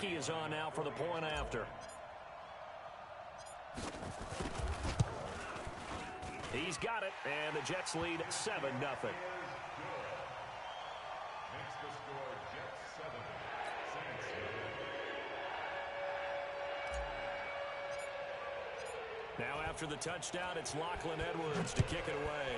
Mackey is on now for the point after. He's got it, and the Jets lead 7-0. Now after the touchdown, it's Lachlan Edwards to kick it away.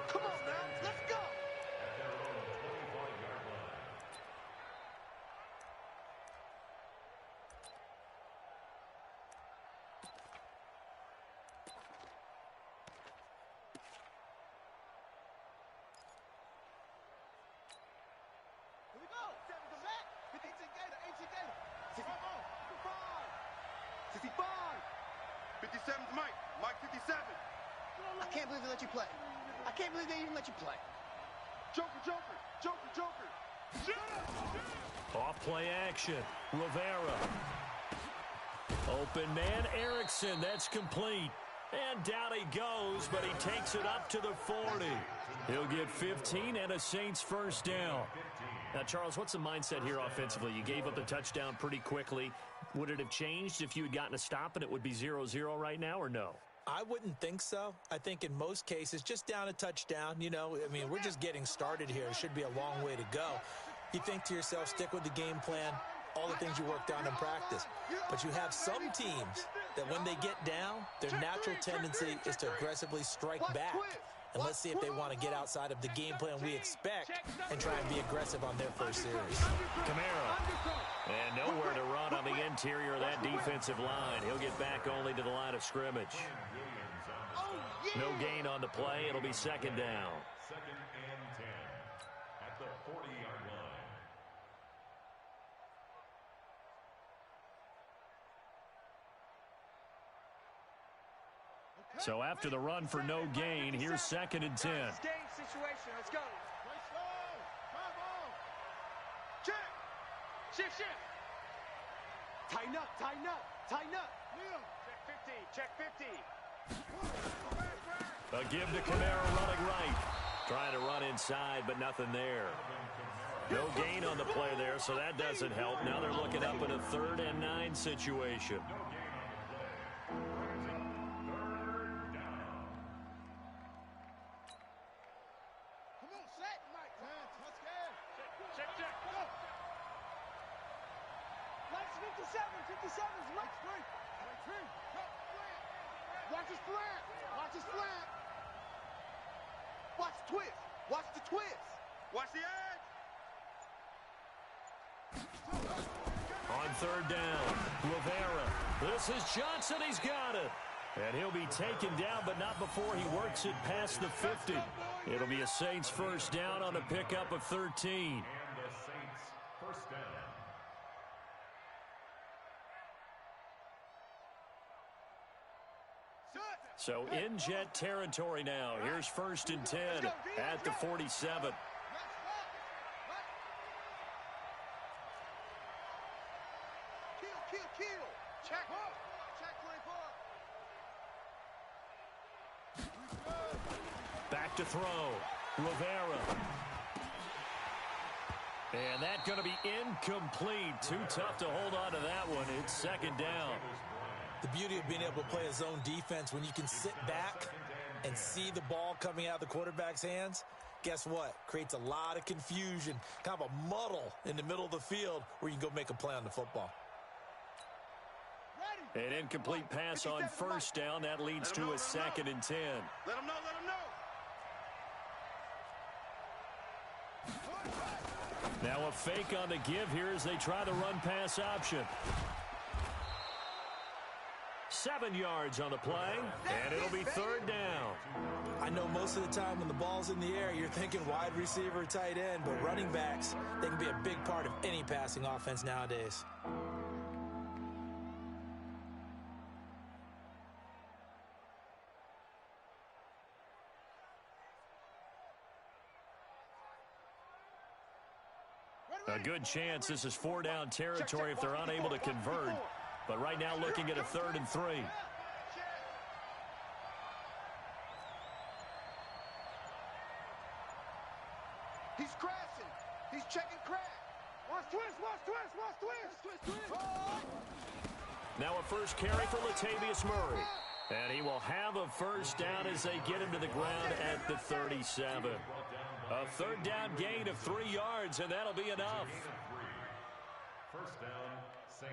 Come on now, let's go. At their own 25-yard line. Here we go. 18 Gator, 18 Gator. 65. 57's Mike. Mike 57. I can't believe they let you play. I can't believe they even let you play. Joker, Joker, Joker, Joker. Off play action. Rivera. Open man, Erickson. That's complete. And down he goes, but he takes it up to the 40. He'll get 15 and a Saints first down. Now, Charles, what's the mindset here offensively? You gave up the touchdown pretty quickly. Would it have changed if you had gotten a stop and it would be 0-0 right now, or no? I wouldn't think so. I think in most cases, just down a touchdown, you know, I mean, we're just getting started here. It should be a long way to go. You think to yourself, stick with the game plan, all the things you worked on in practice. But you have some teams that when they get down, their natural tendency is to aggressively strike back. And let's see if they want to get outside of the game plan we expect and try and be aggressive on their first series. Camaro. And nowhere to run on the interior of that defensive line. He'll get back only to the line of scrimmage. No gain on the play. It'll be second down. Second and 10 at the 40-yard line. So after the run for no gain, here's second and 10. Game situation. Let's go. Check. Shift. Tighten up. Check 50. A give to Camaro running right. Trying to run inside, but nothing there. No gain on the play there, so that doesn't help. Now they're looking up in a 3rd and 9 situation. Watch the twist. Watch the twist. Watch the edge. On 3rd down, Rivera. This is Johnson. He's got it. And he'll be taken down, but not before he works it past the 50. It'll be a Saints first down on a pickup of 13. And the Saints first down. So in Jet territory now. Here's 1st and 10 at the 47. Kill. Check 24. Back to throw. Rivera. And that's going to be incomplete. Too tough to hold on to that one. It's second down. The beauty of being able to play a zone defense when you can sit back and see the ball coming out of the quarterback's hands, guess what? Creates a lot of confusion, kind of a muddle in the middle of the field where you can go make a play on the football. An incomplete pass on first down. That leads to a 2nd and 10. Let him know. Now a fake on the give here as they try the run-pass option. 7 yards on the play, and it'll be 3rd down. I know most of the time when the ball's in the air, you're thinking wide receiver, tight end, but running backs, they can be a big part of any passing offense nowadays. A good chance this is 4-down territory if they're unable to convert. But right now looking at a 3rd and 3. He's crashing. He's checking crash. Watch twist, watch twist, watch twist. Twist, twist, twist. Now a first carry for Latavius Murray. And he will have a first down as they get him to the ground at the 37. A third down gain of 3 yards, and that'll be enough. First down, Saints.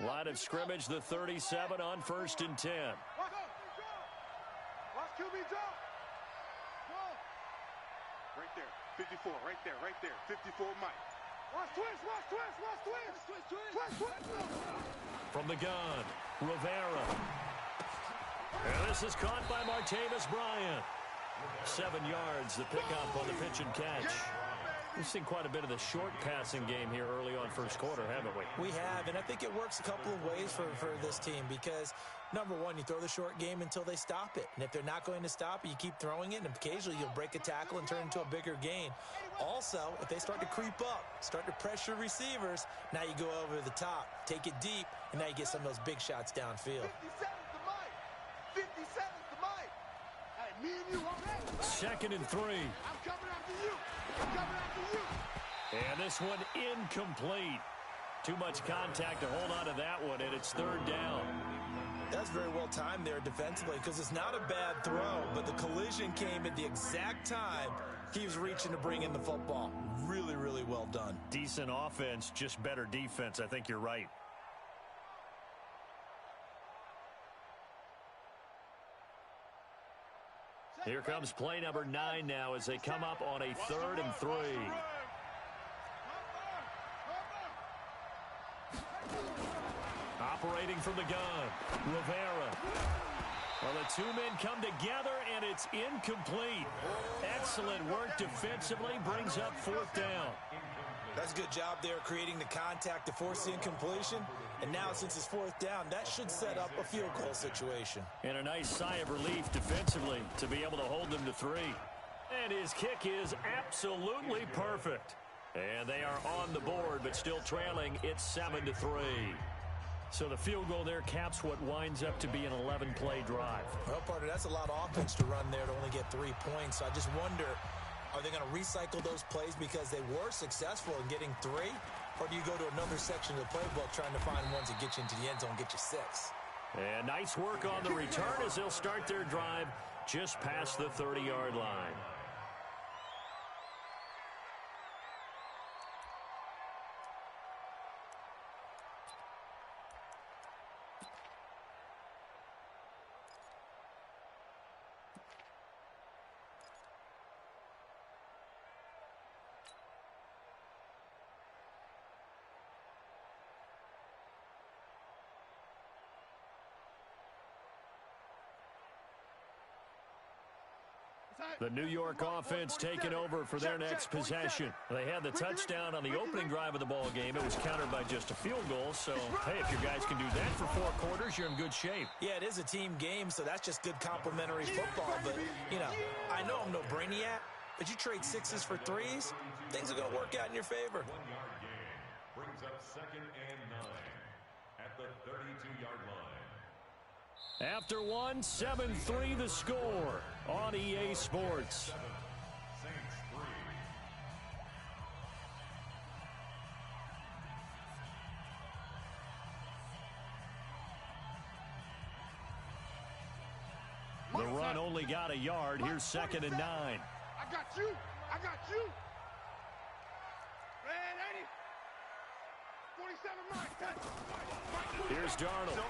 Line of scrimmage, the 37 on 1st and 10. Watch QB drop. Right there. 54, right there, right there. 54 Mike. Watch twist, watch twist, watch twist. Twist, twist, twist. Twist, twist. From the gun, Rivera. And this is caught by Martavis Bryant. 7 yards, the pickup on the pitch and catch. We've seen quite a bit of the short passing game here early on first quarter, haven't we? We have, and I think it works a couple of ways for this team because, number one, you throw the short game until they stop it. And if they're not going to stop it, you keep throwing it, and occasionally you'll break a tackle and turn it into a bigger gain. Also, if they start to creep up, start to pressure receivers, now you go over the top, take it deep, and now you get some of those big shots downfield. 57's the Mike. 57's the Mike. Hey, me and you already. 2nd and 3. I'm coming after you. I'm coming after you. And this one incomplete. Too much contact to hold on to that one, and it's 3rd down. That's very well timed there defensively because it's not a bad throw, but the collision came at the exact time he was reaching to bring in the football. Really, really well done. Decent offense, just better defense. I think you're right. Here comes play number 9 now as they come up on a 3rd and 3. Operating from the gun, Rivera. Well, the 2 men come together, and it's incomplete. Excellent work defensively, brings up 4th down. That's a good job there creating the contact to force the incompletion. And now, since it's 4th down, that should set up a field goal situation. And a nice sigh of relief defensively to be able to hold them to 3. And his kick is absolutely perfect. And they are on the board, but still trailing. It's 7-3. So the field goal there caps what winds up to be an 11-play drive. Well, partner, that's a lot of offense to run there to only get 3 points. So I just wonder, are they going to recycle those plays because they were successful in getting 3? Or do you go to another section of the playbook trying to find ones that get you into the end zone and get you 6? And nice work on the return as they'll start their drive just past the 30-yard line. The New York offense taking over for their next possession. They had the touchdown on the opening drive of the ball game. It was countered by just a field goal. So, hey, if your guys can do that for 4 quarters, you're in good shape. Yeah, it is a team game, so that's just good complimentary football. But, you know, I know I'm no brainiac, but you trade 6s for 3s, things are going to work out in your favor. 1-yard gain brings up 2nd and 9 at the 32-yard line. After 1, 7-3 the score on EA Sports. Saints 3. The run only got a yard. Here's 2nd and 9. I got you. I got you. Red 80. 47 Mike. Here's Darnold.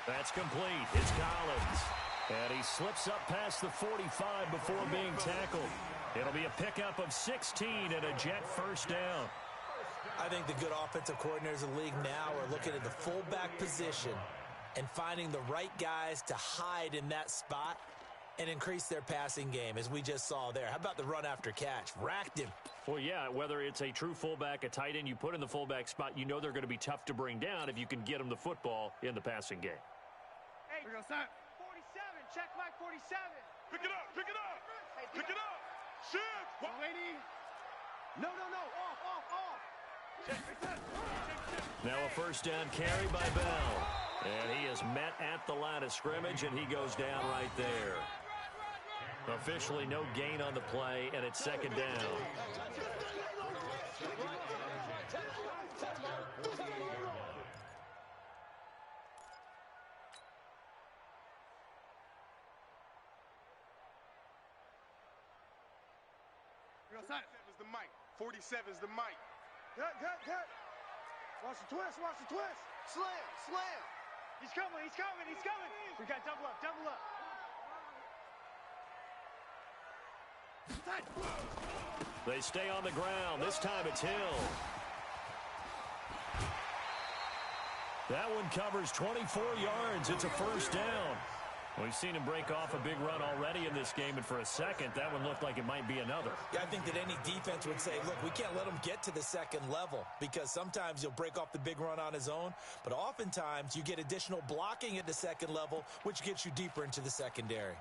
That's complete. It's Collins. And he slips up past the 45 before being tackled. It'll be a pickup of 16 and a Jet first down. I think the good offensive coordinators in the league now are looking at the fullback position and finding the right guys to hide in that spot and increase their passing game, as we just saw there. How about the run after catch? Racked him. Well, yeah, whether it's a true fullback, a tight end you put in the fullback spot, you know they're going to be tough to bring down if you can get them the football in the passing game. Hey, 47, check Mike 47. Pick it up, pick it up, pick it up. Shift. 180, No, off. Now a first down carry by Bell. And he is met at the line of scrimmage, and he goes down right there. Officially no gain on the play, and it's second down. Is the mic. 47 is the mic. Cut. Watch the twist. Slam. He's coming. We got double up. They stay on the ground. This time it's Hill. That one covers 24 yards. It's a first down. We've seen him break off a big run already in this game, and for a second, that one looked like it might be another. Yeah, I think that any defense would say, look, we can't let him get to the second level, because sometimes he'll break off the big run on his own, but oftentimes you get additional blocking at the second level, which gets you deeper into the secondary.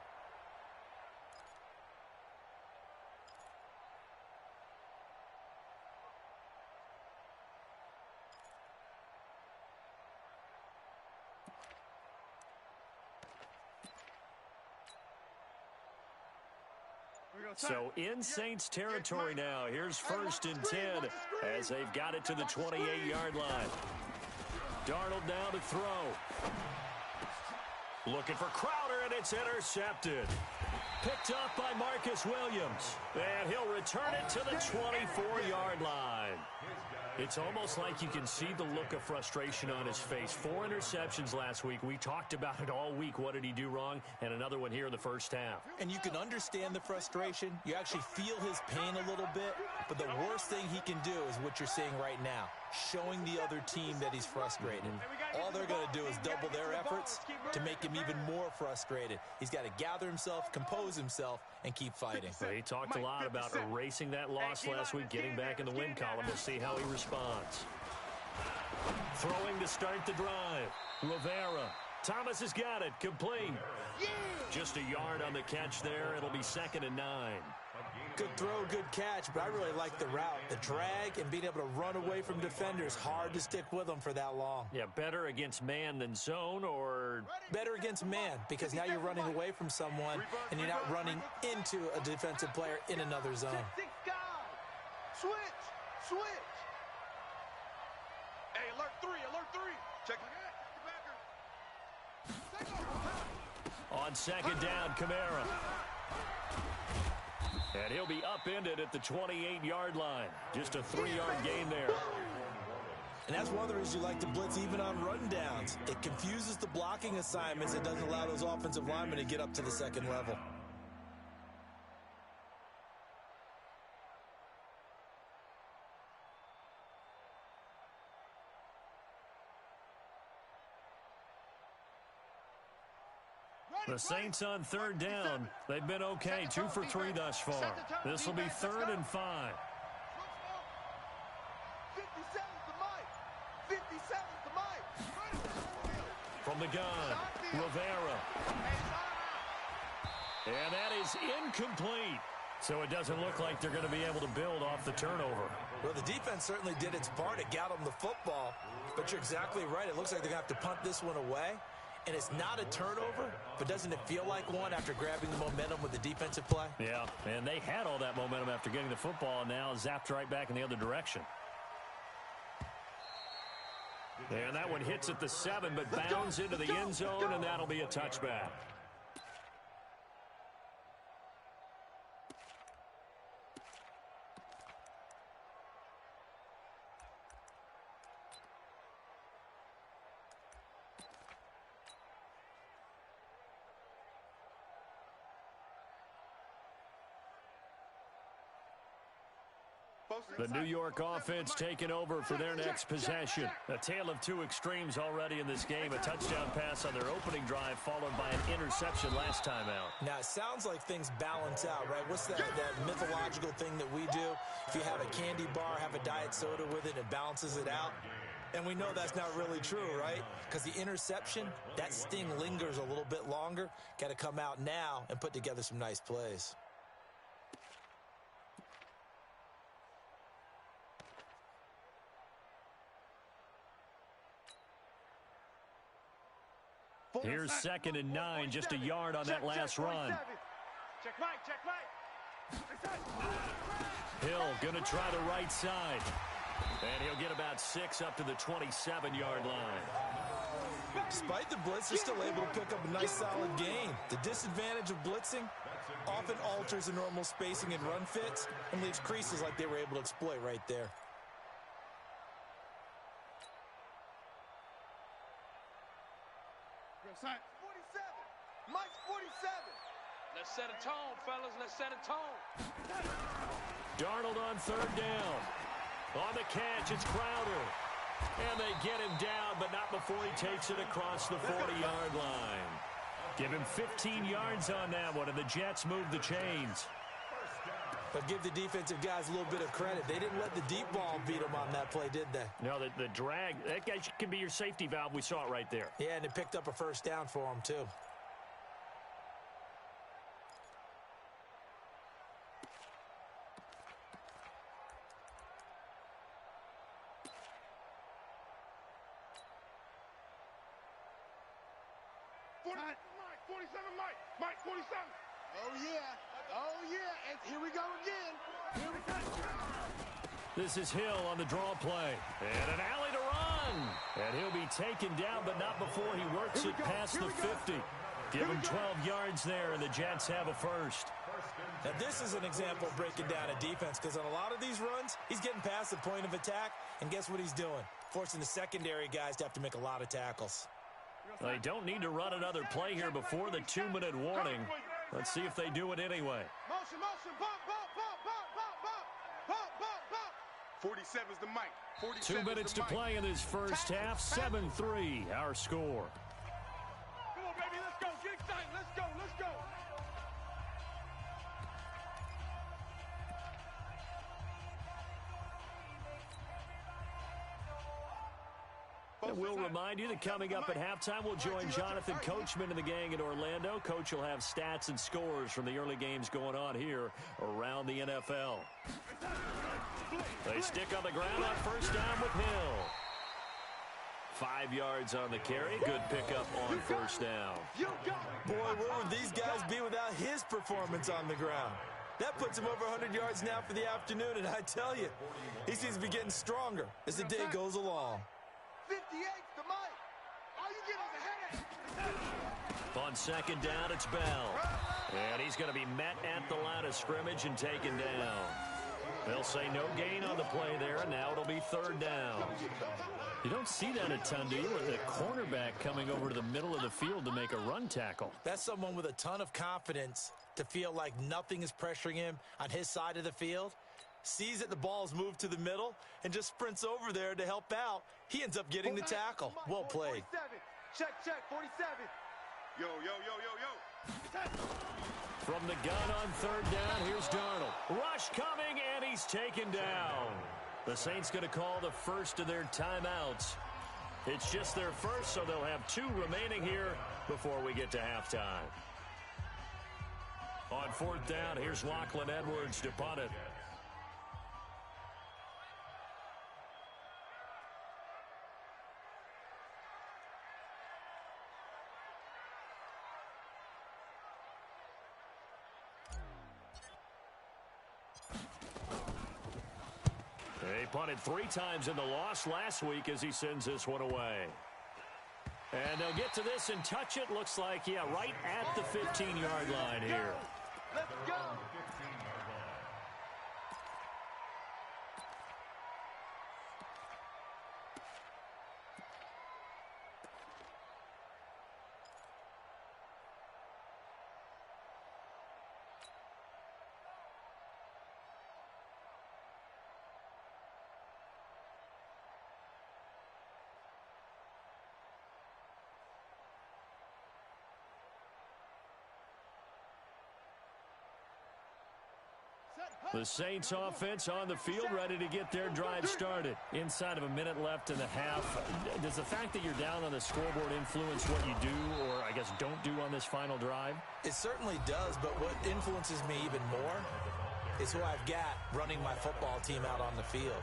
So in Saints territory now. Here's first and 10 as they've got it to the 28-yard line. Darnold now to throw. Looking for Crowder, and it's intercepted. Picked up by Marcus Williams. And he'll return it to the 24-yard line. It's almost like you can see the look of frustration on his face. 4 interceptions last week. We talked about it all week. What did he do wrong? And another one here in the first half. And you can understand the frustration. You actually feel his pain a little bit. But the worst thing he can do is what you're seeing right now, showing the other team that he's frustrated. All they're going to do is double their efforts to make him even more frustrated. He's got to gather himself, compose himself, and keep fighting. Well, he talked a lot about erasing that loss last week, getting back in the win column. We'll see how he responds. Throwing to start the drive. Rivera. Thomas has got it. Complete. Just a yard on the catch there. It'll be second and 9. Good throw, good catch, but I really like the route. The drag and being able to run away from defenders. Hard to stick with them for that long. Yeah, better against man than zone, or better against man, because now you're running away from someone and you're not running into a defensive player in another zone. Switch. Hey, alert 3. Check it. On second down, Kamara. And he'll be upended at the 28-yard line. Just a 3-yard gain there. And that's one of the reasons you like to blitz even on rundowns. It confuses the blocking assignments. It doesn't allow those offensive linemen to get up to the second level. The Saints on third down. They've been okay, 2 for 3 thus far. This will be 3rd and 5. 57's the mic. 57's the mic. From the gun, Rivera. And that is incomplete. So it doesn't look like they're going to be able to build off the turnover. Well, the defense certainly did its part. It got them the football. But you're exactly right. It looks like they're going to have to punt this one away. And it's not a turnover, but doesn't it feel like one after grabbing the momentum with the defensive play? Yeah, and they had all that momentum after getting the football, and now zapped right back in the other direction. And that one hits at the 7, but bounds into the end zone, and that'll be a touchback. The New York offense taking over for their next possession. A tale of 2 extremes already in this game. A touchdown pass on their opening drive, followed by an interception last time out. Now, it sounds like things balance out, right? What's that mythological thing that we do? If you have a candy bar, have a diet soda with it, it balances it out. And we know that's not really true, right? Because the interception, that sting lingers a little bit longer. Got to come out now and put together some nice plays. Here's 2nd and 9, just a yard on that last run. Check Mike, check Mike. Hill going to try the right side. And he'll get about 6 up to the 27-yard line. Despite the blitz, they're still able to pick up a nice solid gain. The disadvantage of blitzing often alters the normal spacing and run fits and leaves creases like they were able to exploit right there. Sign. 47. Mike's 47. Let's set a tone, fellas. Let's set a tone. Darnold on 3rd down. On the catch, it's Crowder. And they get him down, but not before he takes it across the 40-yard line. Give him 15 yards on that one, and the Jets move the chains. But give the defensive guys a little bit of credit. They didn't let the deep ball beat them on that play, did they? No, the drag, that guy can be your safety valve. We saw it right there. Yeah, and it picked up a 1st down for them, too. Mike, 47, Mike. Mike, 47. Oh, yeah. Oh, yeah. And here we go again. Here we go. This is Hill on the draw play. And an alley to run. And he'll be taken down, but not before he works it past the 50. Give him 12 yards there, and the Jets have a 1st. Now, this is an example of breaking down a defense, because on a lot of these runs, he's getting past the point of attack, and guess what he's doing? Forcing the secondary guys to have to make a lot of tackles. They don't need to run another play here before the 2-minute warning. Let's see if they do it anyway. Motion, motion, bump, bump, bump, bump, bump, bump, bump, bump. 47's the mic. 2 minutes to play in this first half. 7-3, our score. Come on, baby, let's go. Get excited. Let's go, let's go. And we'll remind you that coming up at halftime, we'll join Jonathan Coachman and the gang in Orlando. Coach will have stats and scores from the early games going on here around the NFL. They stick on the ground on 1st down with Hill. 5 yards on the carry. Good pickup on 1st down. Boy, where would these guys be without his performance on the ground? That puts him over 100 yards now for the afternoon, and I tell you, he seems to be getting stronger as the day goes along. 58's the mic. All you get is a headache. On 2nd down, it's Bell. And he's going to be met at the line of scrimmage and taken down. They'll say no gain on the play there, and now it'll be 3rd down. You don't see that a ton, do you? With a cornerback coming over to the middle of the field to make a run tackle. That's someone with a ton of confidence to feel like nothing is pressuring him on his side of the field. Sees that the ball's moved to the middle and just sprints over there to help out. He ends up getting the tackle. Well played. 47. Check, 47. Yo, yo, yo, yo, yo. From the gun on 3rd down, here's Darnold. Rush coming, and he's taken down. The Saints going to call the first of their timeouts. It's just their first, so they'll have 2 remaining here before we get to halftime. On 4th down, here's Lachlan Edwards to punt it. He punted 3 times in the loss last week as he sends this one away. And they'll get to this and touch it. Looks like, yeah, right at the 15-yard line here. Let's go. The Saints offense on the field, ready to get their drive started. Inside of a minute left in the half. Does the fact that you're down on the scoreboard influence what you do, or I guess don't do on this final drive? It certainly does, but what influences me even more is who I've got running my football team out on the field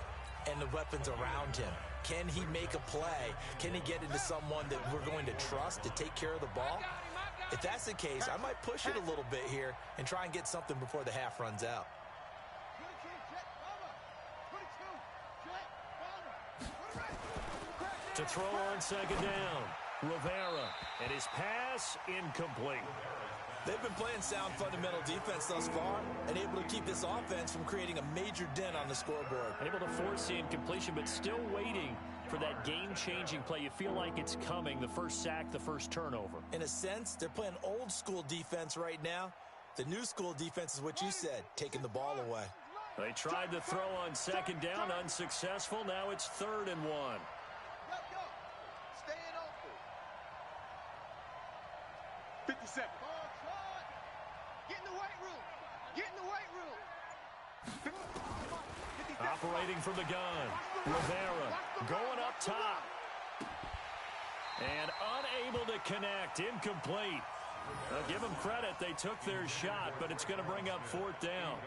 and the weapons around him. Can he make a play? Can he get into someone that we're going to trust to take care of the ball? If that's the case, I might push it a little bit here and try and get something before the half runs out. To throw on second down, Rivera, and his pass incomplete. They've been playing sound fundamental defense thus far and able to keep this offense from creating a major dent on the scoreboard. Able to force the incompletion, but still waiting for that game-changing play. You feel like it's coming, the first sack, the first turnover. In a sense, they're playing old-school defense right now. The new school defense is what you said, taking the ball away. They tried to throw on second down, unsuccessful. Now it's 3rd and 1. Stay in open. 57. Get in the weight room. Get in the weight room. Operating from the gun. Rivera going up top. And unable to connect. Incomplete. Give them credit. They took their shot, but it's going to bring up 4th down.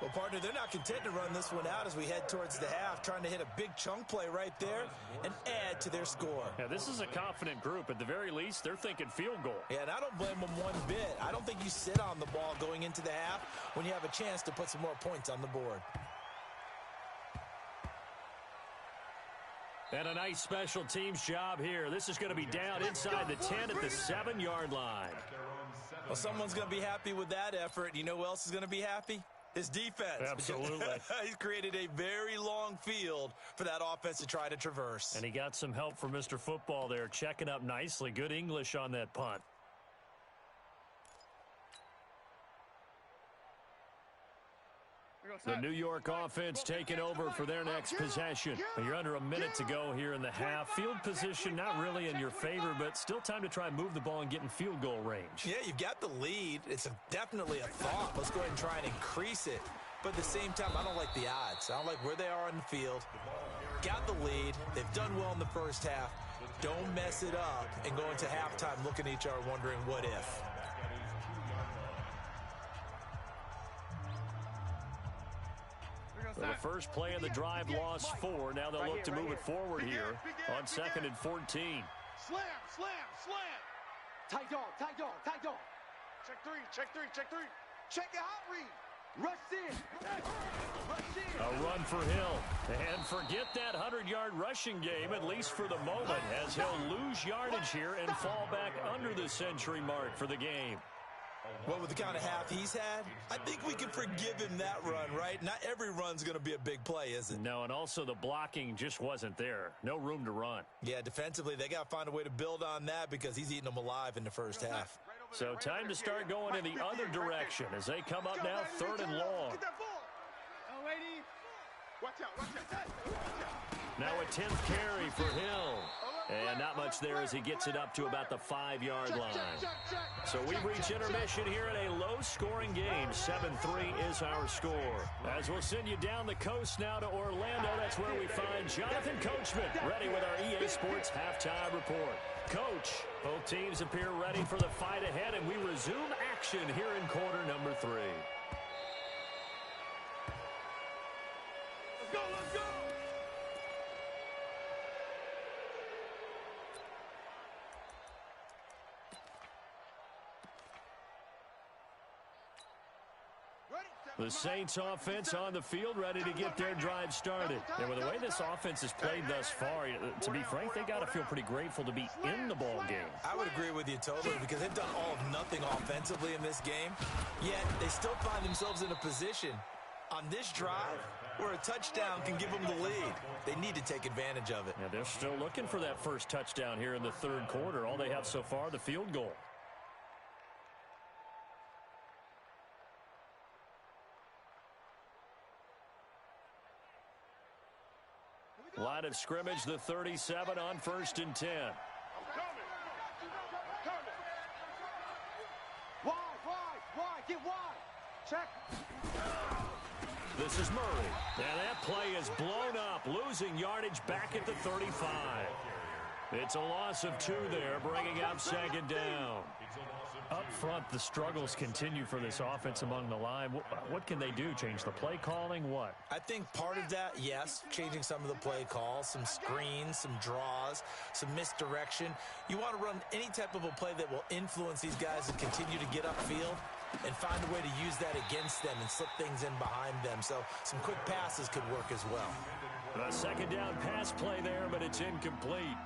Well, partner, they're not content to run this one out as we head towards the half, trying to hit a big chunk play right there and add to their score. Yeah, this is a confident group. At the very least, they're thinking field goal. Yeah, and I don't blame them one bit. I don't think you sit on the ball going into the half when you have a chance to put some more points on the board. And a nice special teams job here. This is going to be down inside the 10 at the 7-yard line. Well, someone's going to be happy with that effort. You know who else is going to be happy? His defense. Absolutely. He's created a very long field for that offense to try to traverse. And he got some help from Mr. Football there, checking up nicely. Good English on that punt. The New York offense taking over for their next possession. You're under a minute to go here in the half. Field position not really in your favor, but still time to try and move the ball and get in field goal range. Yeah, you've got the lead. It's definitely a thought. Let's go ahead and try and increase it. But at the same time, I don't like the odds. I don't like where they are on the field. Got the lead. They've done well in the first half. Don't mess it up and go into halftime looking at each other wondering what if. So the first play of the drive lost 4. Now they'll look to move it forward here on 2nd and 14. Slam, slam, slam. Tight dog, tight dog, tight dog. Check 3, check 3, check 3. Check your hot read. Rush in. Rush in. A run for Hill. And forget that 100-yard rushing game, at least for the moment, as he'll lose yardage here and fall back under the century mark for the game. Well, with the kind of half he's had, I think we can forgive him that run, right? Not every run's going to be a big play, is it? No, and also the blocking just wasn't there. No room to run. Yeah, defensively, they got to find a way to build on that because he's eating them alive in the first half. So time to start going in the other direction as they come up now 3rd and long. Watch out. Now a 10th carry for Hill. And not much there as he gets it up to about the 5-yard line. So we've reached intermission here in a low-scoring game. 7-3 is our score. As we'll send you down the coast now to Orlando, that's where we find Jonathan Coachman, ready with our EA Sports Halftime Report. Coach, both teams appear ready for the fight ahead, and we resume action here in quarter number 3. Let's go. The Saints offense on the field ready to get their drive started. And with the way this offense has played thus far, to be frank, they got to feel pretty grateful to be in the ball game. I would agree with you totally because they've done all of nothing offensively in this game, yet they still find themselves in a position on this drive where a touchdown can give them the lead. They need to take advantage of it. Yeah, they're still looking for that first touchdown here in the 3rd quarter. All they have so far, the field goal. Line of scrimmage, the 37 on 1st and 10. I'm coming. Wide, get wide. Check. This is Murray. And that play is blown up, losing yardage back at the 35. It's a loss of 2 there, bringing up 2nd down. It's a loss of Up front, the struggles continue for this offense among the line. What can they do? Change the play calling? What? I think part of that, yes, changing some of the play calls, some screens, some draws, some misdirection. You want to run any type of a play that will influence these guys and continue to get upfield and find a way to use that against them and slip things in behind them. So some quick passes could work as well. A second down pass play there, but it's incomplete.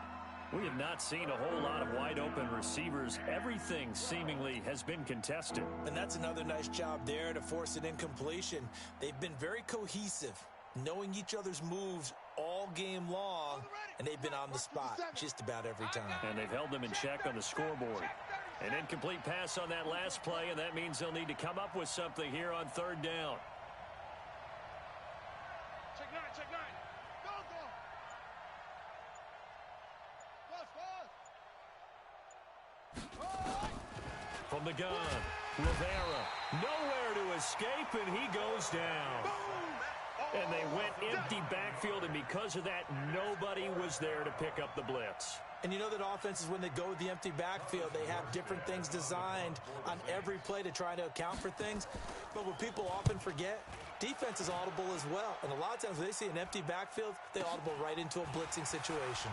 We have not seen a whole lot of wide-open receivers. Everything seemingly has been contested. And that's another nice job there to force an incompletion. They've been very cohesive, knowing each other's moves all game long, and they've been on the spot just about every time. And they've held them in check on the scoreboard. An incomplete pass on that last play, and that means they'll need to come up with something here on third down. Check nine, check nine. Go, go. From the gun, Rivera, nowhere to escape, and he goes down. And they went empty backfield, and because of that, nobody was there to pick up the blitz. And you know that offenses, when they go with the empty backfield, they have different things designed on every play to try to account for things. But what people often forget, defense is audible as well. And a lot of times when they see an empty backfield, they audible right into a blitzing situation.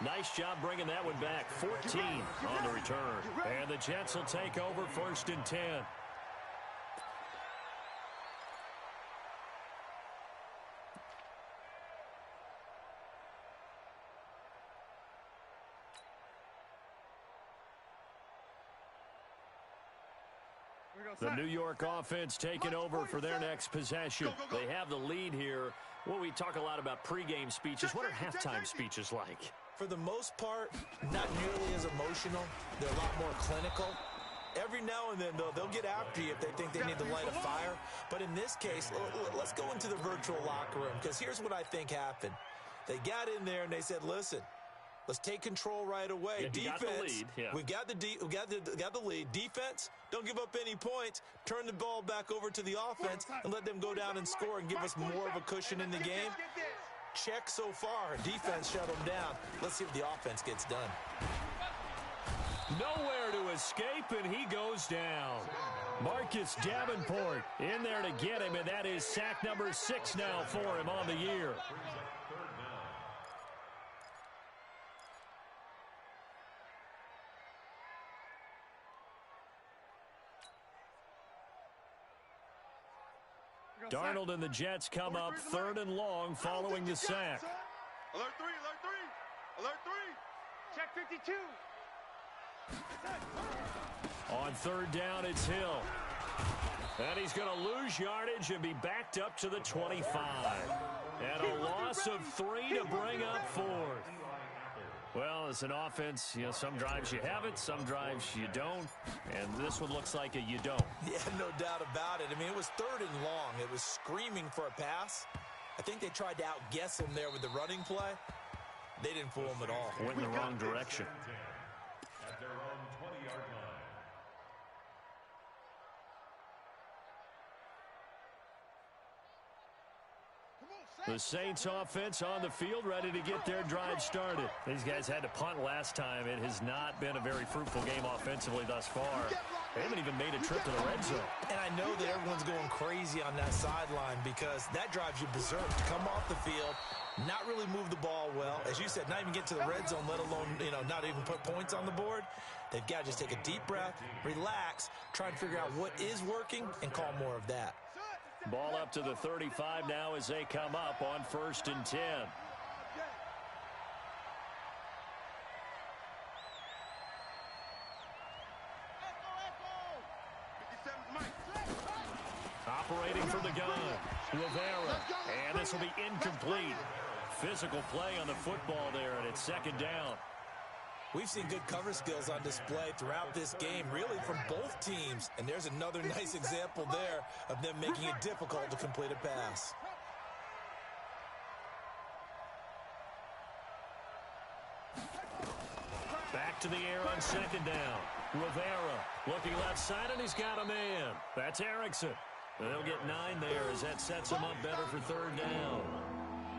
Nice job bringing that one back. 14 on the return. And the Jets will take over 1st and 10. The New York offense taking over for their next possession. They have the lead here. Well, we talk a lot about pregame speeches. What are halftime speeches like? For the most part, not nearly as emotional. They're a lot more clinical. Every now and then, though, they'll get after you if they think they need to light a fire. But in this case, let's go into the virtual locker room, because here's what I think happened. They got in there and they said, listen, let's take control right away. Yeah, defense, got the lead. Yeah. we got the lead. Defense, don't give up any points. Turn the ball back over to the offense and let them go down and score and give us more of a cushion in the game. Check so far. Defense shut them down. Let's see if the offense gets done. Nowhere to escape, and he goes down. Marcus Davenport in there to get him, and that is sack number 6 now for him on the year. Darnold and the Jets come up 3rd and long following the sack. Alert 3, alert 3, alert 3. Check 52. On 3rd down, it's Hill. And he's going to lose yardage and be backed up to the 25. And a loss of 3 to bring up 4th. Well, as an offense, you know, some drives you have it, some drives you don't. And this one looks like a you don't. Yeah, no doubt about it. I mean, it was 3rd and long. It was screaming for a pass. I think they tried to outguess him there with the running play. They didn't fool him at all. Went in the wrong direction. At their own 20-yard line. The Saints offense on the field, ready to get their drive started. These guys had to punt last time. It has not been a very fruitful game offensively thus far. They haven't even made a trip to the red zone. And I know that everyone's going crazy on that sideline because that drives you berserk to come off the field, not really move the ball well. As you said, not even get to the red zone, let alone, not even put points on the board. They've got to just take a deep breath, relax, try and figure out what is working, and call more of that. Ball up to the 35 now as they come up on 1st and 10. Operating from the gun, Rivera, and this will be incomplete. Physical play on the football there, and it's 2nd down. We've seen good cover skills on display throughout this game, really from both teams. And there's another nice example there of them making it difficult to complete a pass. Back to the air on 2nd down. Rivera looking left side, and he's got a man. That's Erickson. They'll get 9 there as that sets him up better for 3rd down.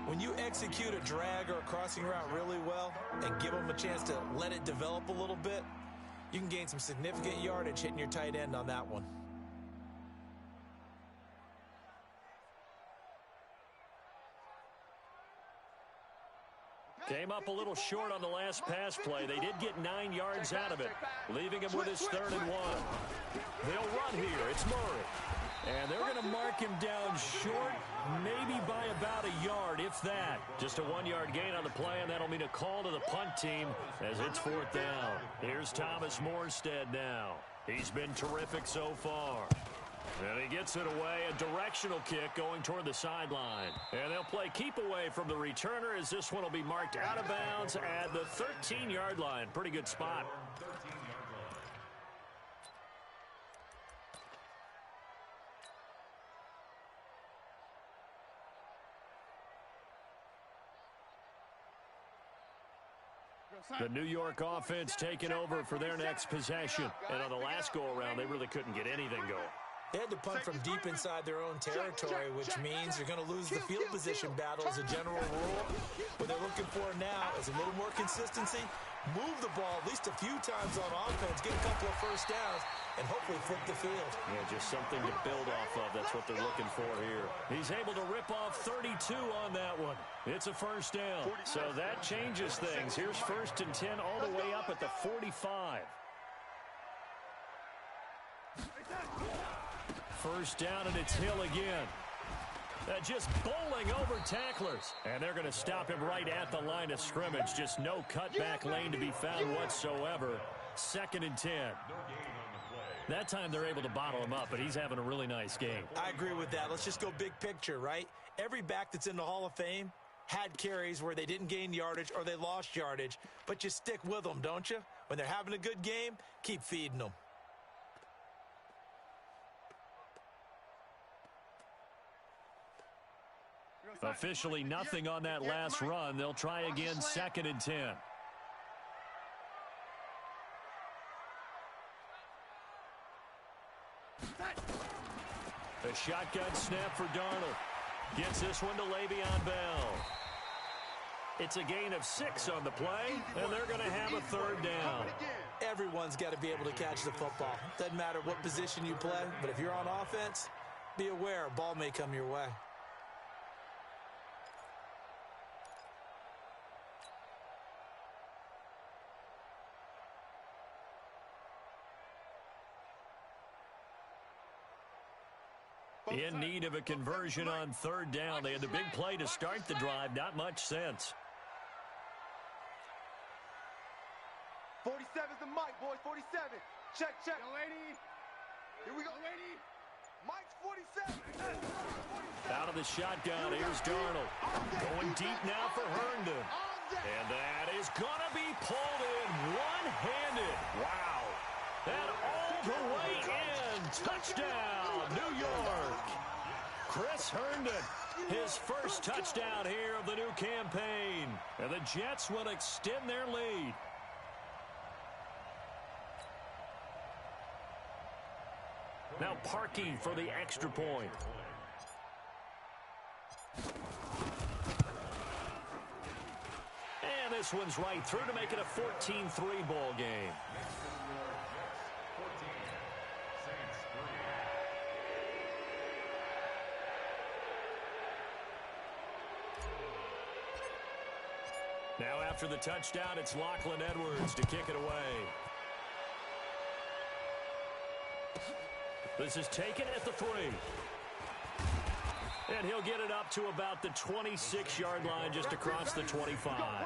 When you execute a drag or a crossing route really well and give them a chance to let it develop a little bit, you can gain some significant yardage hitting your tight end on that one. Came up a little short on the last pass play. They did get 9 yards out of it, leaving him with his 3rd and 1. They'll run here. It's Murray. And they're going to mark him down short, maybe by about a yard, if that. Just a 1-yard gain on the play, and that'll mean a call to the punt team as it's 4th down. Here's Thomas Morstead now. He's been terrific so far. And he gets it away, a directional kick going toward the sideline. And they'll play keep away from the returner as this one will be marked out of bounds at the 13-yard line. Pretty good spot. The New York offense taking over for their next possession. And on the last go-around, they really couldn't get anything going. They had to punt from deep inside their own territory, which means you're going to lose the field position battle as a general rule. What they're looking for now is a little more consistency, move the ball at least a few times on offense, get a couple of first downs, and hopefully flip the field. Yeah, just something to build off of. That's what they're looking for here. He's able to rip off 32 on that one. It's a first down. So that changes things. Here's 1st and 10 all the way up at the 45. First down, and it's Hill again. Just bowling over tacklers. And they're going to stop him right at the line of scrimmage. Just no cutback lane to be found whatsoever. 2nd and 10. That time they're able to bottle him up, but he's having a really nice game. I agree with that. Let's just go big picture, right? Every back that's in the Hall of Fame had carries where they didn't gain yardage or they lost yardage, but you stick with them, don't you? When they're having a good game, keep feeding them. Officially nothing on that last run. They'll try again, 2nd and 10. A shotgun snap for Darnold. Gets this one to Le'Veon Bell. It's a gain of 6 on the play, and they're going to have a 3rd down. Everyone's got to be able to catch the football. Doesn't matter what position you play, but if you're on offense, be aware a ball may come your way. In need of a conversion on 3rd down. They had the big play to start the drive. Not much sense. 47's the mic, boys. 47. Check, check. Yo, lady. Here we go, lady. Mike's 47. Out of the shotgun, here's Darnold. Going deep now for Herndon. And that is going to be pulled in one-handed. Wow. And all the way in. Touchdown, New York. Chris Herndon, his first touchdown here of the new campaign. And the Jets will extend their lead. Now Parkey for the extra point. And this one's right through to make it a 14-3 ball game. Now after the touchdown, it's Lachlan Edwards to kick it away. This is taken at the 3. And he'll get it up to about the 26-yard line, just across the 25.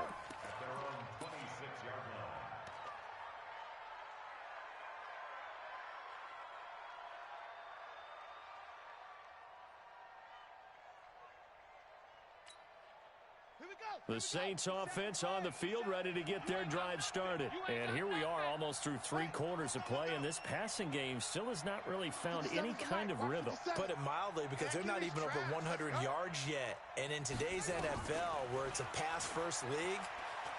The Saints offense on the field, ready to get their drive started. And here we are almost through 3 quarters of play, and this passing game still has not really found any kind of rhythm. Put it mildly, because they're not even over 100 yards yet. And in today's NFL, where it's a pass-first league,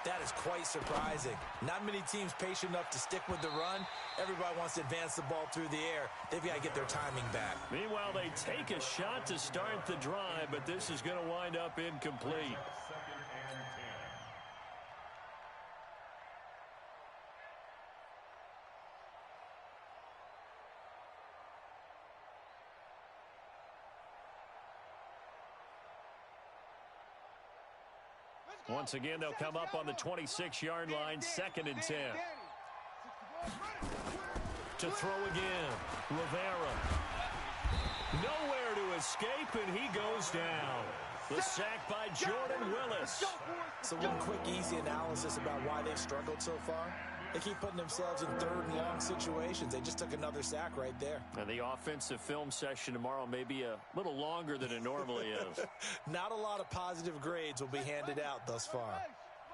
That is quite surprising. Not many teams patient enough to stick with the run. Everybody wants to advance the ball through the air. They've got to get their timing back. Meanwhile, they take a shot to start the drive, but this is going to wind up incomplete. Once again, they'll come up on the 26-yard line, 2nd and 10. To throw again, Rivera. Nowhere to escape, and he goes down. The sack by Jordan Willis. So one quick, easy analysis about why they've struggled so far. They keep putting themselves in 3rd and long situations. They just took another sack right there. And the offensive film session tomorrow may be a little longer than it normally is. Not a lot of positive grades will be handed out thus far.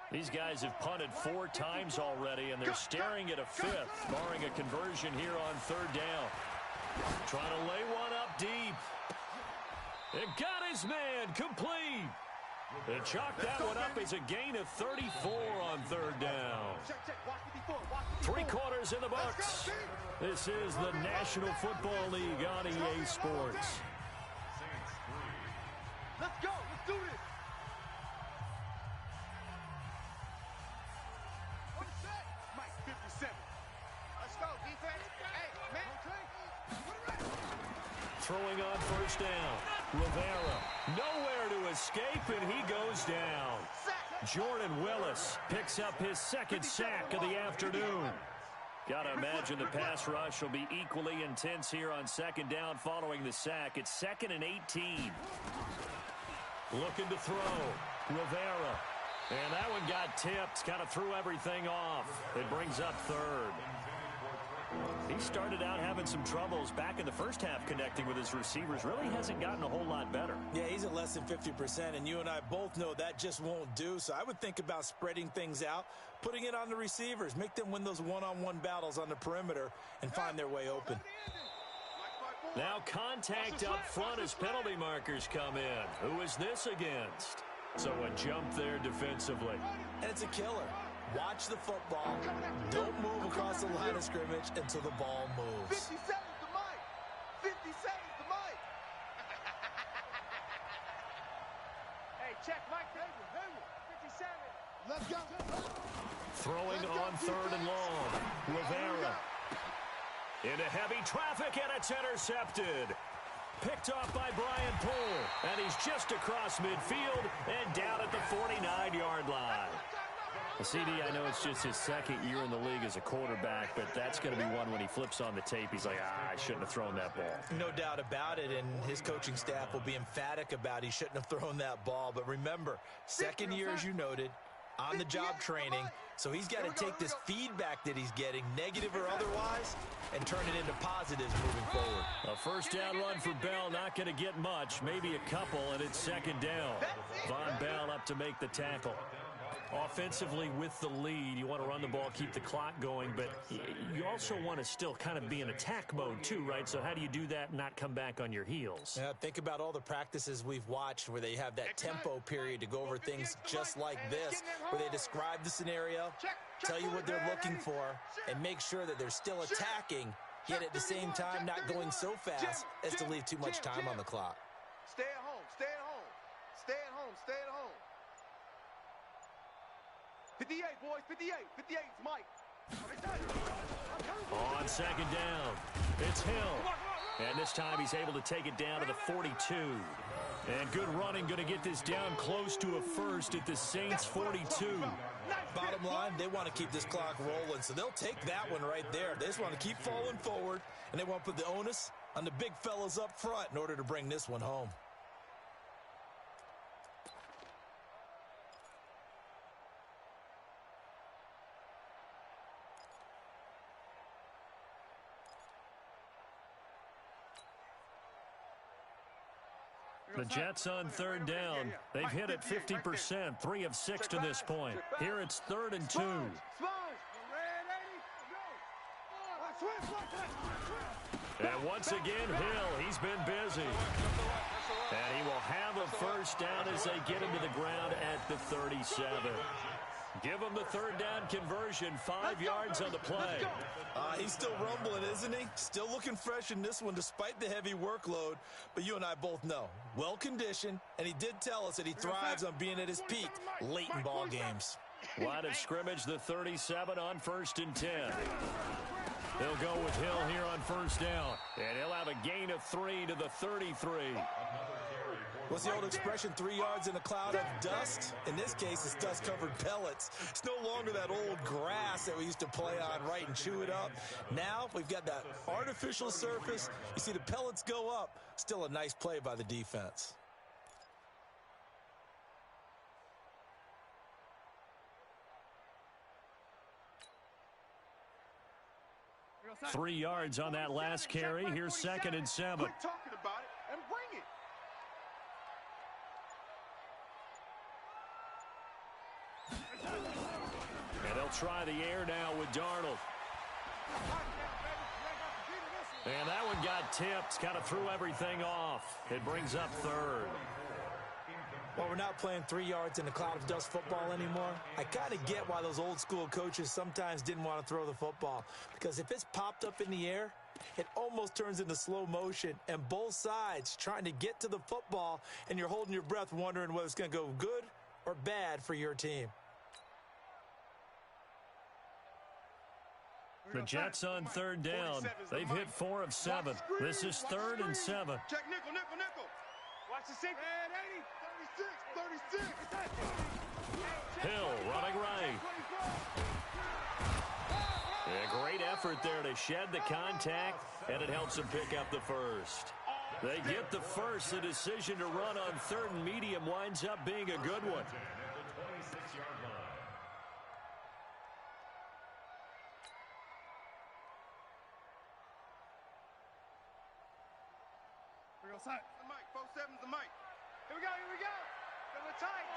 These guys have punted 4 times already, and they're staring at a 5th, barring a conversion here on 3rd down. Trying to lay one up deep. It got his man complete. They chalked that one up as a gain of 34 on 3rd down. 3 quarters in the books. This is the National Football League on EA Sports. Let's go. Let's do this. What's that? Mike, 57. Let's go, defense. Hey, man. Throwing on 1st down. Rivera, nowhere to escape, and he goes down. Jordan Willis picks up his 2nd sack of the afternoon. Got to imagine the pass rush will be equally intense here on 2nd down following the sack. It's 2nd and 18. Looking to throw. Rivera. And that one got tipped. Kind of threw everything off. It brings up 3rd. He started out having some troubles back in the first half connecting with his receivers. Really hasn't gotten a whole lot better. Yeah, he's at less than 50%, and you and I both know that just won't do. So I would think about spreading things out, putting it on the receivers, make them win those one-on-one battles on the perimeter and find their way open. Now contact up front as penalty markers come in. Who is this against? So a jump there defensively. And it's a killer. Watch the football. Don't move across the line of scrimmage until the ball moves. 57 is the mic. 57 is the mic. Hey, check Mike. 57. Let's go. Throwing on 3rd and long. Rivera. Into heavy traffic, and it's intercepted. Picked off by Brian Poole. And he's just across midfield and down at the 49-yard line. CD, I know it's just his 2nd year in the league as a quarterback, but that's going to be one when he flips on the tape. He's like, I shouldn't have thrown that ball. No doubt about it, and his coaching staff will be emphatic about he shouldn't have thrown that ball. But remember, 2nd year, as you noted, on-the-job training, so he's got to take this feedback that he's getting, negative or otherwise, and turn it into positives moving forward. A 1st down run for Bell, not going to get much, maybe a couple, and it's 2nd down. Von Bell up to make the tackle. Offensively with the lead, you want to run the ball, keep the clock going, but you also want to still kind of be in attack mode too, right? So how do you do that and not come back on your heels? Yeah, think about all the practices we've watched where they have that tempo period to go over things just like this, where they describe the scenario, tell you what they're looking for, and make sure that they're still attacking, yet at the same time not going so fast as to leave too much time on the clock. Stay at home. Stay at home. Stay at home. Stay at home. 58, boys. 58. 58 is Mike. On 2nd down, it's Hill. And this time he's able to take it down to the 42. And good running, going to get this down close to a 1st at the Saints 42. Bottom line, they want to keep this clock rolling, so they'll take that one right there. They just want to keep falling forward, and they want to put the onus on the big fellas up front in order to bring this one home. The Jets on 3rd down. They've hit it 50%, 3 of 6 to this point. Here it's 3rd and 2. And once again, Hill, he's been busy. And he will have a 1st down as they get him to the ground at the 37. Give him the third down conversion, 5 yards on the play. He's still rumbling, isn't he? Still looking fresh in this one despite the heavy workload. But you and I both know, well-conditioned, and he did tell us that he thrives on being at his peak late in ball games. Line of scrimmage, the 37 on 1st and 10. They'll go with Hill here on 1st down. And he'll have a gain of 3 to the 33. What's the old expression, 3 yards in a cloud of dust? In this case, it's dust-covered pellets. It's no longer that old grass that we used to play on, right, and chew it up. Now we've got that artificial surface. You see the pellets go up. Still a nice play by the defense. Three yards on that last carry. Here's 2nd and 7. Quit talking about it and bring it. And they'll try the air now with Darnold. And that one got tipped. Kind of threw everything off. It brings up 3rd. Well, we're not playing 3 yards in a cloud of dust football anymore. I kind of get why those old school coaches sometimes didn't want to throw the football. Because if it's popped up in the air, it almost turns into slow motion. And both sides trying to get to the football, and you're holding your breath wondering whether it's going to go good or bad for your team. The Jets on 3rd down. They've hit 4 of 7. This is 3rd and 7. Check nickel, nickel, nickel. Watch the safety. 36. Hill running right. A great effort there to shed the contact, and it helps them pick up the first. They get the first. The decision to run on 3rd and medium winds up being a good one. The mic, 4-7's the mic. Here we go. Double tight.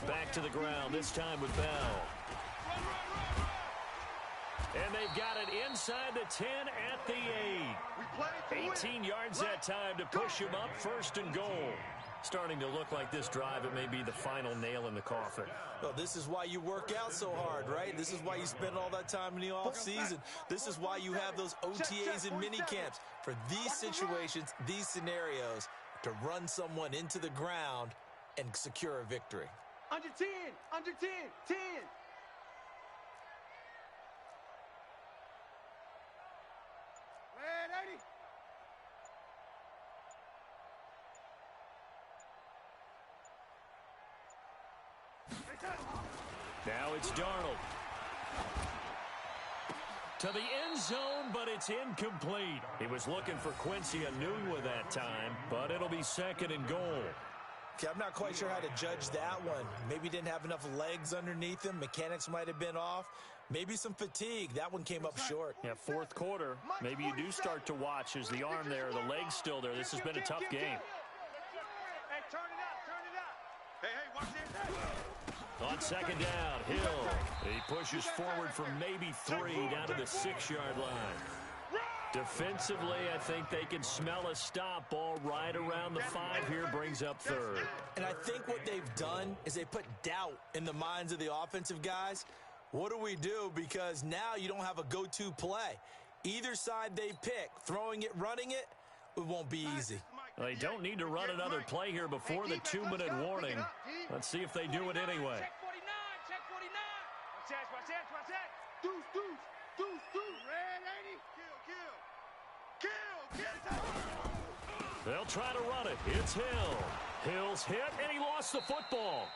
Back to the ground, this time with Bell. And they've got it inside the 10 at the 8. 18 yards that time to push him up, 1st and goal. Starting to look like this drive, it may be the final nail in the coffin. Well, this is why you work out so hard, right? This is why you spend all that time in the offseason. This is why you have those OTAs and mini camps. For these situations, these scenarios, to run someone into the ground and secure a victory. Under 10, 10. Ready. Now it's Darnold. To the end zone, but it's incomplete. He was looking for Quincy Enunwa that time, but it'll be 2nd and goal. Okay, I'm not quite sure how to judge that one. Maybe didn't have enough legs underneath him. Mechanics might have been off. Maybe some fatigue. That one came up short. Yeah, 4th quarter. Maybe you do start to watch as the arm there, the leg's still there. This has been a tough game. Hey, turn it up. Hey, watch this. On 2nd down, Hill. He pushes forward for maybe 3 down to the 6-yard line. Defensively, I think they can smell a stop. Ball right around the 5 here, brings up 3rd. And I think what they've done is they put doubt in the minds of the offensive guys. What do we do? Because now you don't have a go-to play. Either side they pick, throwing it, running it, it won't be easy. They don't need to run another play here before the 2-minute warning. Let's see if they do it anyway. Check 49. Watch that. Deuce. Ready. Kill. They'll try to run it. It's Hill. Hill's hit, and he lost the football.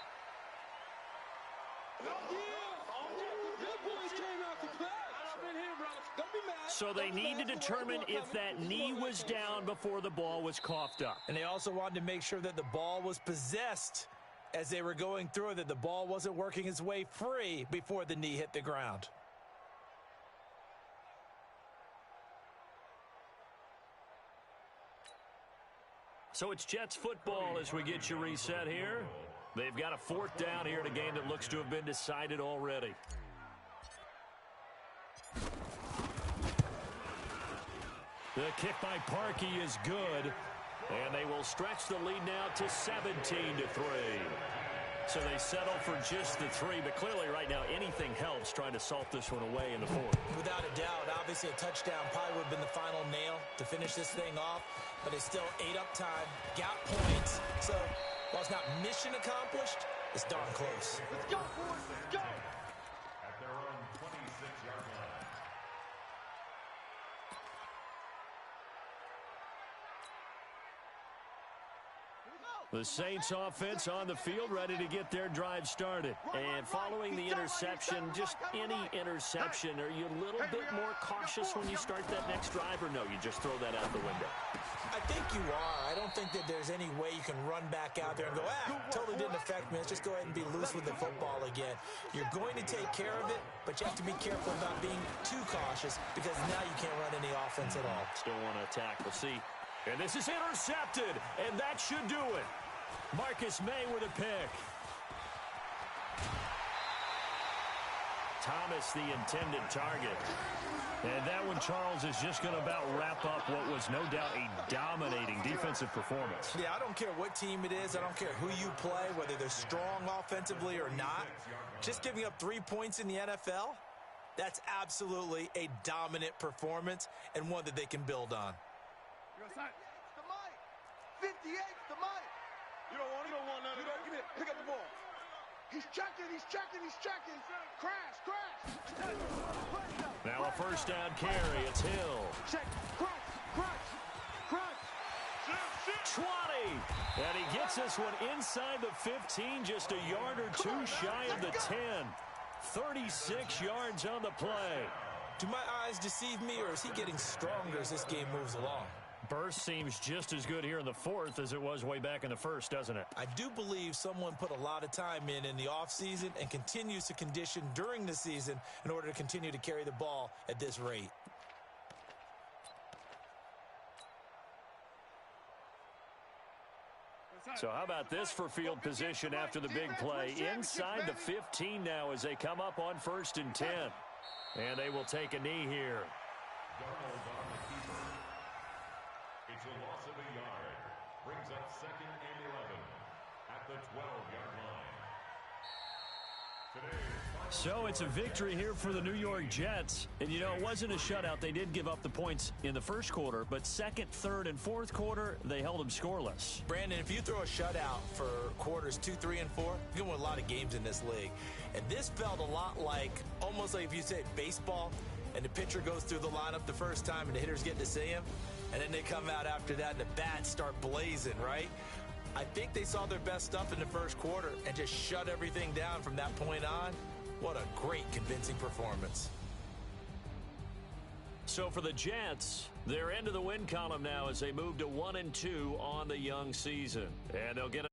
So they need to determine if that knee was down before the ball was coughed up. And they also wanted to make sure that the ball was possessed as they were going through it, that the ball wasn't working its way free before the knee hit the ground. So it's Jets football as we get you reset here. They've got a 4th down here in a game that looks to have been decided already. The kick by Parkey is good, and they will stretch the lead now to 17-3. So they settle for just the 3, but clearly right now anything helps trying to salt this one away in the 4th. Without a doubt, obviously a touchdown probably would have been the final nail to finish this thing off, but it's still ate up time, got points. So while it's not mission accomplished, it's darn close. Let's go, boys. Let's go. At their own 26-yard line. The Saints offense on the field ready to get their drive started. And following the interception, just any interception, are you a little bit more cautious when you start that next drive, or no, you just throw that out the window? I think you are. I don't think that there's any way you can run back out there and go, totally didn't affect me. Let's just go ahead and be loose with the football again. You're going to take care of it, but you have to be careful about being too cautious because now you can't run any offense at all. Still want to attack. We'll see. And this is intercepted, and that should do it. Marcus May with a pick. Thomas, the intended target. And that one, Charles, is just going to about wrap up what was no doubt a dominating defensive performance. Yeah, I don't care what team it is. I don't care who you play, whether they're strong offensively or not. Just giving up 3 points in the NFL, that's absolutely a dominant performance and one that they can build on. It's the mic. 58's the mic. You don't want none of that. Give me it. Pick up the ball. He's checking. Crash. Now a first down carry. It's Hill. Check. Crunch. 20. And he gets this one inside the 15, just a yard or two shy of the 10. 36 yards on the play. Do my eyes deceive me, or is he getting stronger as this game moves along? Burst seems just as good here in the 4th as it was way back in the 1st, doesn't it? I do believe someone put a lot of time in the offseason and continues to condition during the season in order to continue to carry the ball at this rate. So how about this for field position after the big play? Inside the 15 now as they come up on 1st and 10. And they will take a knee here. Darnold on the keeper. It's a loss of a yard. Brings up 2nd and 11 at the 12-yard line. So it's a victory here for the New York Jets. And, you know, it wasn't a shutout. They did give up the points in the 1st quarter, but 2nd, 3rd, and 4th quarter, they held them scoreless. Brandon, if you throw a shutout for quarters 2, 3, and 4, you're going to win a lot of games in this league. And this felt a lot like, almost like if you say baseball, and the pitcher goes through the lineup the first time and the hitters get to see him, and then they come out after that and the bats start blazing, right? I think they saw their best stuff in the 1st quarter and just shut everything down from that point on. What a great, convincing performance. So for the Jets, they're into the win column now as they move to 1-2 on the young season. And they'll get